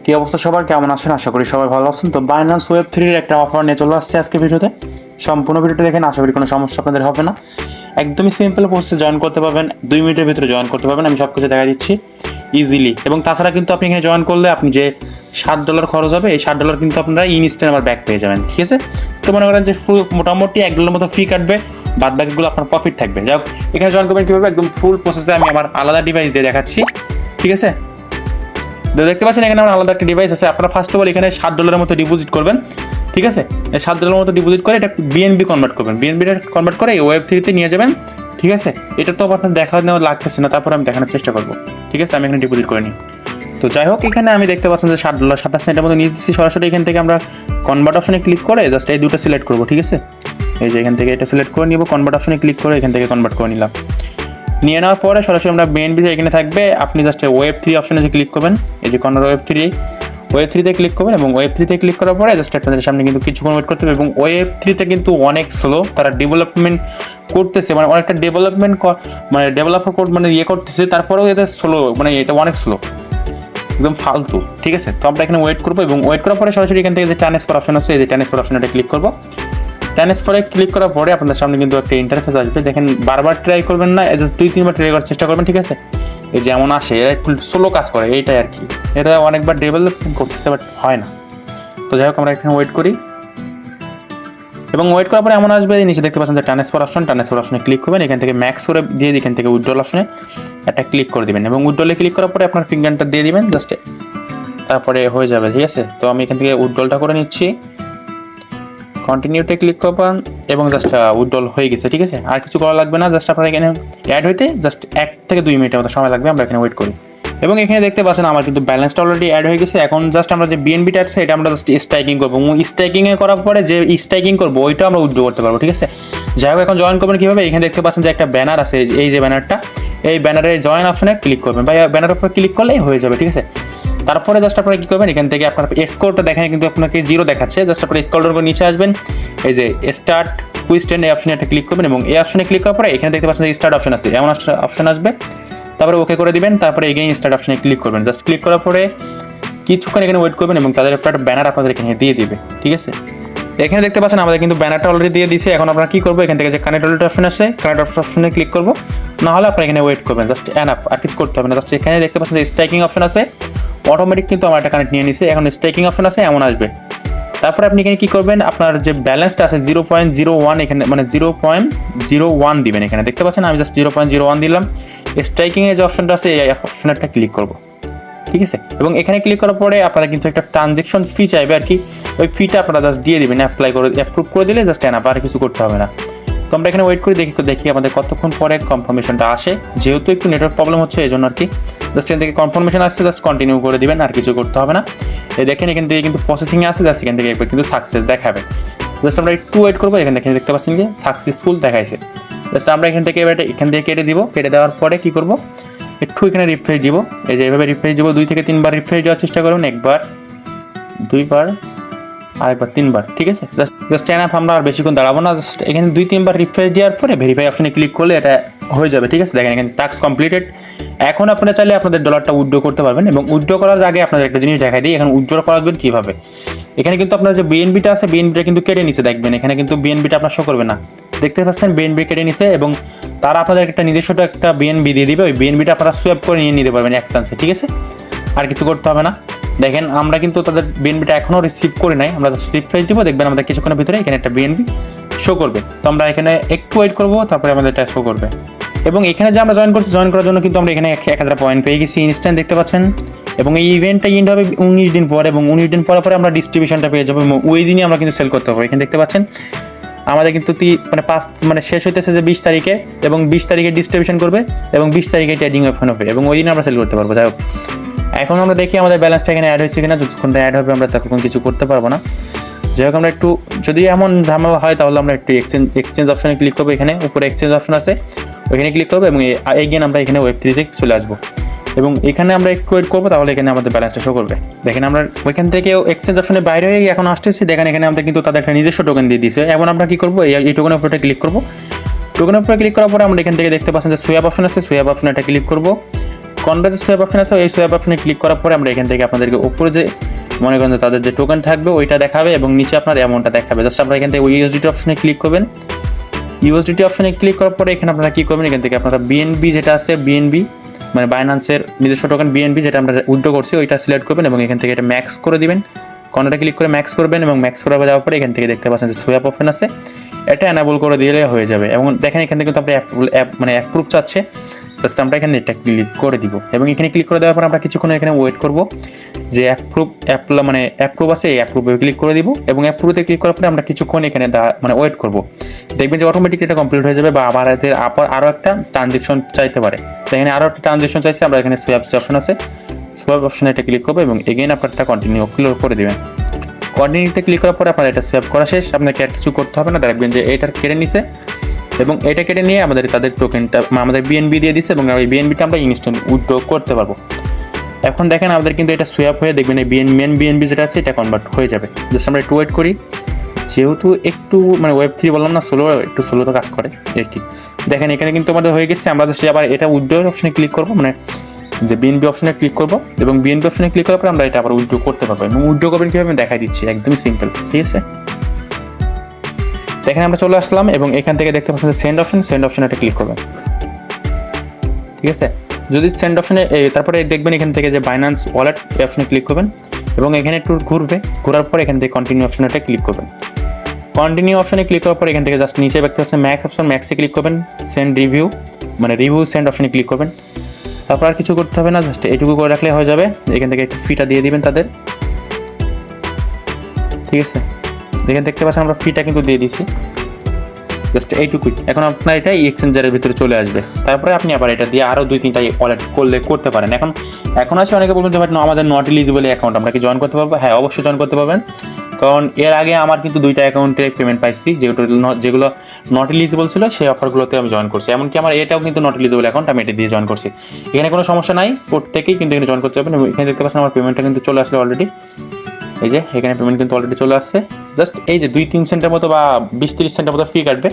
কি অবস্থা সবার, কেমন আছেন? আশা করি সবাই ভালো আছেন। তো বাইন্যান্স ওয়েব 3 একটা অফার নিয়ে চলে আসছে আজকে ভিডিওতে। সম্পূর্ণ ভিডিওটা দেখেন, আশা করি কোনো সমস্যা আপনাদের হবে না। একদমই সিম্পল প্রসেসে জয়েন করতে পারবেন, 2 মিনিটের ভিতরে জয়েন করতে পারবেন। আমি সব কিছু দেখা দিচ্ছি ইজিলি। এবং তাছাড়া কিন্তু আপনি এখানে জয়েন করলে আপনি যে $7 খরচ হবে, এই $7 কিন্তু আপনারা ইনস্ট্যান্ট আবার ব্যাক পেয়ে যাবেন। ঠিক আছে, তো মনে করেন যে মোটামুটি $1 মতো ফি কাটবে, বাদ বাকিগুলো আপনার প্রফিট থাকবে। যাই হোক, এখানে জয়েন করবেন কীভাবে একদম ফুল প্রসেসে আমি আমার আলাদা ডিভাইস দিয়ে দেখাচ্ছি। ঠিক আছে, দেখতে পাচ্ছেন এখানে আমার আলাদা একটা ডিভাইস আছে। আপনারা ফার্স্ট অফ অল এখানে $7 মতো ডিপোজিট করবেন। ঠিক আছে, এই $7 মতো ডিপোজিট করে এটা বিএনবি কনভার্ট করবেন। বিএনবিটা কনভার্ট করে এই ওয়েব 3-তে নিয়ে যাবেন। ঠিক আছে, এটা তো আপনার দেখা নেওয়া লাগতেছে না, তারপর আমি দেখানোর চেষ্টা করবো। ঠিক আছে, আমি এখানে ডিপোজিট করে নিই। তো যাই হোক, এখানে আমি দেখতে পাচ্ছেন যে $7.27 মতো নিয়ে দিচ্ছি। সরাসরি এখান থেকে আমরা কনভার্ট অপশনে ক্লিক করে জাস্ট এই দুটো সিলেক্ট করবো। ঠিক আছে, এই যে এখান থেকে এটা সিলেক্ট করে নিব, কনভার্ট অপশনে ক্লিক করে এখান থেকে কনভার্ট করে নিলাম। নিয়ে নেওয়ার পরে সরাসরি আমরা বিএনবি এখানে থাকবে, আপনি জাস্ট ওয়েব 3 অপশনে যে ক্লিক করবেন, এই যে কর্নার ওয়েব 3তে ক্লিক করবেন। এবং ওয়েব 3তে ক্লিক করার পরে জাস্ট আপনাদের সামনে কিন্তু কিছুক্ষণ ওয়েট করতে হবে। এবং ওয়েব 3তে কিন্তু অনেক স্লো, তারা ডেভেলপমেন্ট করতেছে, মানে অনেকটা ডেভেলপমেন্ট মানে ডেভেলপার মানে করতেছে, তারপরেও এটা স্লো, মানে এটা অনেক স্লো, একদম ফালতু। ঠিক আছে, তো আমরা এখানে ওয়েট করবো। এবং ওয়েট করার পরে সরাসরি এখান থেকে যে ট্রান্সফার অপশন আছে, এই যে ট্রান্সফার অপশনটা ক্লিক করবো। ট্রান্সফারে ক্লিক করার পরে আপনাদের সামনে কিন্তু একটা ইন্টারফেস আসবে। দেখেন, বারবার ট্রাই করবেন না, জাস্ট 2-3 বার ট্রাই করার চেষ্টা করবেন। ঠিক আছে, এই যেমন আসে এরা একটু স্লো কাজ করে, এইটাই আর কি। এটা অনেকবার ডেভেলপমেন্ট করতেছে, বাট হয় না। তো যাই হোক, আমরা এখানে ওয়েট করি। এবং ওয়েট করার পরে এমন আসবে, নিচে দেখতে পাচ্ছেন যে ট্রান্সফার অপশনে ক্লিক করবেন। এখান থেকে ম্যাক্স করে দিয়ে এখান থেকে উইথড্রল অপশনে একটা ক্লিক করে দিবেন। এবং উইথড্রলে ক্লিক করার পরে আপনার ফিঙ্গারটা দিয়ে দিবেন জাস্ট, তারপরে হয়ে যাবে। ঠিক আছে, তো আমি এখান থেকে উইথড্রলটা করে নিচ্ছি। কন্টিনিউতে ক্লিক করবেন এবং জাস্ট উইথড্রল হয়ে গেছে। ঠিক আছে, আর কিছু করা লাগবে না, জাস্ট আপনার এখানে অ্যাড হইতে জাস্ট 1 থেকে 2 মিনিটের মতো সময় লাগবে। আমরা এখানে ওয়েট করি। এবং এখানে দেখতে পাচ্ছেন আমার কিন্তু ব্যালেন্সটা অলরেডি অ্যাড হয়ে গেছে। এখন জাস্ট আমরা যে বিএনবিটা আছে এটা আমরা জাস্ট স্ট্রাইকিং করবো। এবং স্ট্রাইকিংয়ে করার পরে যে স্ট্রাইকিং করবো ওইটা আমরা উইথড্র করতে পারবো। ঠিক আছে, যাই হোক, এখন জয়েন করবেন কীভাবে? এখানে দেখতে পাচ্ছেন যে একটা ব্যানার আছে, এই যে ব্যানারটা, এই ব্যানারে জয়েন অপশনে ক্লিক করবেন বা ব্যানারের উপরে ক্লিক করলেই হয়ে যাবে। ঠিক আছে, তারপরে জাস্ট আপনারা কী করবেন, এখান থেকে আপনার স্কোরটা দেখেন কিন্তু আপনাকে 0 দেখাচ্ছে। জাস্ট আপনার স্কোরটার উপর নিচে আসবেন, এই যে স্টার্ট কুইস্টেন্ড এই অপশনে একটা ক্লিক করবেন। এবং এই অপশনে ক্লিক করার পরে এখানে দেখতে পাচ্ছেন যে স্টার্ট অপশন আছে, এমন অপশন আসবে। তারপরে ওকে করে দিবেন, তারপরে এগেইন স্টার্ট অপশনে ক্লিক করবেন। জাস্ট ক্লিক করার পরে কিছুক্ষণ এখানে ওয়েট করবেন এবং তাদের একটা ব্যানার আপনাদের এখানে দিয়ে দিবে। ঠিক আছে, এখানে দেখতে পাচ্ছেন আমাদের কিন্তু ব্যানারটা অলরেডি দিয়ে দিয়েছে। এখন আপনারা কী করবো, এখান থেকে যে কানেক্ট অপশন আছে, কানেক্ট অপশনে ক্লিক করবো, না হলে আপনারা এখানে ওয়েট করবেন। জাস্ট এনাফ, আর কিছু করতে হবে না। জাস্ট এখানে দেখতে পাচ্ছেন যে স্ট্রাইকিং অপশন আছে, অটোমেটিক কিন্তু আমার একটা কানেক্ট নিয়ে নিছে। এখন স্ট্রাইকিং অপশন আছে, এমন আসবে। তারপরে আপনি এখানে কী করবেন, আপনার যে ব্যালেন্সটা আছে 0.01, এখানে মানে 0.01 দিবেন। এখানে দেখতে পাচ্ছেন আমি জাস্ট 0.01 দিলাম। স্ট্রাইকিংয়ে যে অপশনটা আছে এই অপশনে একটা ক্লিক করবো। ঠিক আছে, এবং এখানে ক্লিক করার পরে আপনারা কিন্তু একটা ট্রানজ্যাকশন ফি চাইবে আর কি, ওই ফিটা আপনারা জাস্ট দিয়ে দিবেন, অ্যাপ্লাই করে অ্যাপ্রুভ করে দিলে জাস্ট এনাফ, আর কিছু করতে হবে না। তো আমরা এখানে ওয়েট করে দেখি আমাদের কতক্ষণ পরে কনফার্মেশনটা আসে। যেহেতু একটু নেটওয়ার্ক প্রবলেম হচ্ছে এই জন্য আর কি, জাস্ট এখান থেকে কনফার্মেশন আসছে, জাস্ট কন্টিনিউ করে দিবেন, আর কিছু করতে হবে না। এই দেখেন এখান থেকে কিন্তু প্রসেসিংয়ে আসে, জাস্ট এখান থেকে একবার কিন্তু সাকসেস দেখাবে। জাস্ট আমরা একটু ওয়েট করবো। এখানে দেখতে পাচ্ছেন যে সাকসেসফুল দেখাইছে। জাস্ট আমরা এখান থেকে এবার এখান থেকে কেটে দিব। কেটে দেওয়ার পরে কী করবো, একটু এখানে রিফ্রেশ দিব। এই যে এইভাবে রিফ্রেশ দিব, 2 থেকে 3 বার রিফ্রেশ দেওয়ার চেষ্টা করুন। 1 বার, 2 বার, আরেকবার 3 বার। ঠিক আছে, জাস্ট এনাফ, আমরা আর বেশিক্ষণ দাঁড়াবো না। জাস্ট এখানে 2-3 বার রিফ্রেশ দেওয়ার পরে ভেরিফাই অপশনে ক্লিক করলে এটা হয়ে যাবে। ঠিক আছে, দেখেন এখানে টাস্ক কমপ্লিটেড। এখন আপনারা চাইলে আপনাদের ডলারটা উইথড্র করতে পারবেন। এবং উইথড্র করার আগে আপনাদের একটা জিনিস দেখাই দিই, এখন উইথড্র করাবেন কীভাবে। এখানে কিন্তু আপনার যে বিএনবিটা আছে, বিএনবিটা কিন্তু কেটে নিছে, দেখবেন এখানে কিন্তু বিএনবিটা আপনার শো করবে না। দেখতে পাচ্ছেন বিএনবি কেটে নিছে এবং তারা আপনাদের একটা নিজস্ব একটা বিএনবি দিয়ে দিবে। ওই বিএনবিটা আপনারা সোয়াপ করে নিয়ে নিতে পারবেন এক চান্সে। ঠিক আছে, আর কিছু করতে হবে না। দেখেন আমরা কিন্তু তাদের বিএনবিটা এখনও রিসিভ করি নাই, আমরা রিফ্রেশ দিব, দেখবেন আমাদের কিছুক্ষণের ভিতরে এখানে একটা বিএনবি শো করবে। তো আমরা এখানে একটু ওয়েট করবো, তারপরে আমাদের এটা শো করবে। এবং এখানে যে আমরা জয়েন করছি, জয়েন করার জন্য কিন্তু আমরা এখানে 1000 পয়েন্ট পেয়ে গেছি ইনস্ট্যান্ট, দেখতে পাচ্ছেন। এবং এই ইভেন্টটা এন্ড হবে 19 দিন পরে, এবং 19 দিন পরে আমরা ডিস্ট্রিবিউশনটা পেয়ে যাবো। এবং ওই দিনই আমরা কিন্তু সেল করতে পারবো। এখানে দেখতে পাচ্ছেন আমাদের কিন্তু মানে শেষ হইতেছে যে 20 তারিখে, এবং 20 তারিখে ডিস্ট্রিবিউশন করবে এবং 20 তারিখে ট্রেডিং ওপেন হবে, এবং ওই দিন আমরা সেল করতে পারবো। যাই হোক, এখন আমরা দেখি আমাদের ব্যালেন্সটা এখানে অ্যাড হয়েছে কিনা। যতক্ষণ অ্যাড হবে আমরা তখন কিছু করতে পারবো না। যাই হোক, আমরা একটু যদি এমন ঝামেলা হয় তাহলে আমরা একটু এক্সচেঞ্জ অপশনে ক্লিক করবো। এখানে উপরে এক্সচেঞ্জ অপশন আছে, ওইখানে ক্লিক করবো এবং এগেইন আমরা এখানে ওয়েব 3 থেকে চলে আসবো। এবং এখানে আমরা একটু ওয়েট করবো, তাহলে এখানে আমাদের ব্যালেন্সটা শো করবে। দেখেন আমরা ওইখান থেকে এক্সচেঞ্জ অপশনে বাইরে হয়ে এখন আসতেছি। দেখেন এখানে আমাদের কিন্তু তাদের একটা নিজস্ব টোকেন দিয়ে দিয়েছে। এখন আমরা কী করবো, এই টোকেনের উপরে ক্লিক করবো। টোকেনের উপরে ক্লিক করার পরে আমরা এখান থেকে দেখতে পাচ্ছেন যে সোয়াপ অপশন আছে, সোয়াপ অপশনে একটা ক্লিক করবো। কর্নারে যে সোয়াপ অপশন আছে এই সোয়াপ অপশনে ক্লিক করার পরে আমরা এখান থেকে আপনাদেরকে উপরে যে মনে করেন তাদের যে টোকেন থাকবে ওইটা দেখাবে এবং নিচে আপনার অ্যামাউন্টটা দেখাবে। জাস্ট আপনারা এখান থেকে ইউএসডিটি অপশনে ক্লিক করবেন। ইউএসডিটি অপশনে ক্লিক করার পরে এখানে আপনারা কী করবেন, এখান থেকে আপনারা বিএনবি যেটা আছে বিএনবি মানে বাইন্যান্সের নিজস্ব টোকেন বিএনবি যেটা আমরা উইথড্র করছি ওইটা সিলেক্ট করবেন এবং এখান থেকে এটা ম্যাক্স করে দিবেন। কর্নারে ক্লিক করে ম্যাক্স করবেন এবং ম্যাক্স করা যাওয়ার পরে এখান থেকে দেখতে পাচ্ছেন যে সোয়াপ অপশন আছে, এটা এনাবল করে দিলে হয়ে যাবে। এবং দেখেন এখান থেকে কিন্তু আপনি অ্যাপ্রুভ চাচ্ছে, জাস্ট আমরা এখানে এটা ক্লিক করে দিব এবং এখানে ক্লিক করে দেওয়ার পর আমরা কিছুক্ষণ এখানে ওয়েট করব যে অ্যাপ্রুভ আছে এই অ্যাপ্রুভে ক্লিক করে দিব এবং অ্যাপ্রুভে ক্লিক করার পরে আমরা কিছুক্ষণ এখানে ওয়েট করব। দেখবেন যে অটোমেটিক এটা কমপ্লিট হয়ে যাবে বা আবার এদের আরও একটা ট্রানজেকশন চাইতে পারে। তো এখানে আরও একটা ট্রানজেকশন চাইছে, আমরা এখানে সোয়াপ যে অপশন আছে সোয়াপ অপশনে এটা ক্লিক করবো এবং এগেইন আপনারটা কন্টিনিউ ক্লিক করে দেবেন। কন্টিনিউতে ক্লিক করার পরে আপনার এটা সোয়াপ করা শেষ, আপনাকে আর কিছু করতে হবে না। দেখবেন যে এটা কেটে নিছে এবং এটা কেটে নিয়ে তাদের টোকেনটা আমাদের বিএনবি দিয়ে দিচ্ছে এবং এই বিএনবিটা আমরা ইনস্ট্যান্ট উইথড্র করতে পারবো। এখন দেখেন আমাদের কিন্তু এটা সোয়াপ হয়ে দেখবেন এই মেন বিএনবি যেটা আছে এটা কনভার্ট হয়ে যাবে। জাস্ট আমরা একটু ওয়েট করি, যেহেতু একটু Web3 বললাম না একটু স্লো তো কাজ করে আর কি। দেখেন এখানে কিন্তু আমাদের হয়ে গেছে। আমরা জাস্ট আবার এটা উইথড্র অপশনে ক্লিক করবো, যে বিএনবি অপশনে ক্লিক করবো এবং বিএনবি অপশনে ক্লিক করার পরে আমরা এটা আবার উইথড্র করতে পারবো এবং উইথড্র করবেন কীভাবে আমি দেখাই দিচ্ছি, একদমই সিম্পল। ঠিক আছে, দেখেন আমরা চলে আসলাম এবং এখান থেকে দেখতে পাচ্ছেন সেন্ড অপশন এটা ক্লিক করবেন। ঠিক আছে, যদি সেন্ড অপশনে তারপরে দেখবেন এখান থেকে যে বাইন্যান্স ওয়ালেট এই অপশনে ক্লিক করবেন এবং এখানে একটু ঘোরার পর এখান থেকে কন্টিনিউ অপশনে ক্লিক করবেন। কন্টিনিউ অপশনে ক্লিক করার পর এখান থেকে জাস্ট নিচে দেখতে পাচ্ছেন ম্যাক্সে ক্লিক করবেন, সেন্ড রিভিউ সেন্ড অপশনে ক্লিক করবেন। তারপর আর কিছু করতে হবে না, জাস্ট এইটুকু করে রাখলে হয়ে যাবে। এখান থেকে একটু ফিটা দিয়ে দিবেন তাদের। ঠিক আছে, দেখেন দেখতে পাচ্ছেন আমরা ফিটা কিন্তু দিয়ে দিয়েছি, জাস্ট এইটুকুই। এখন আপনার এটা এক্সচেঞ্জারের ভিতরে চলে আসবে, তারপরে আপনি আবার এটা দিয়ে আরও 2-3টা ওয়ালেট করতে পারেন। এখন আছে অনেকে বলবেন যে ভাই আমাদের নট এলিজিবল অ্যাকাউন্ট, আমরা কি জয়েন করতে পারবো? হ্যাঁ, অবশ্যই জয়েন করতে পারবেন, কারণ এর আগে আমার কিন্তু 2টা অ্যাকাউন্টে পেমেন্ট পাইছি যেগুলো নট এলিজিবল ছিল, সেই অফারগুলোতে আমি জয়েন করছি। এমনকি আমার এটাও কিন্তু নট এলিজিবল অ্যাকাউন্ট, আমি এটা দিয়ে জয়েন করছি। এখানে কোনো সমস্যা নাই, প্রত্যেকেই কিন্তু এখানে জয়েন করতে পারবেন। এখানে দেখতে পাচ্ছেন আমার পেমেন্টটা কিন্তু চলে আসলে অলরেডি, এই যে এখানে পেমেন্ট কিন্তু অলরেডি চলে আসছে। জাস্ট এই যে 2-3 সেন্টের মতো বা 20-30 সেন্টের মতো ফি কাটবে।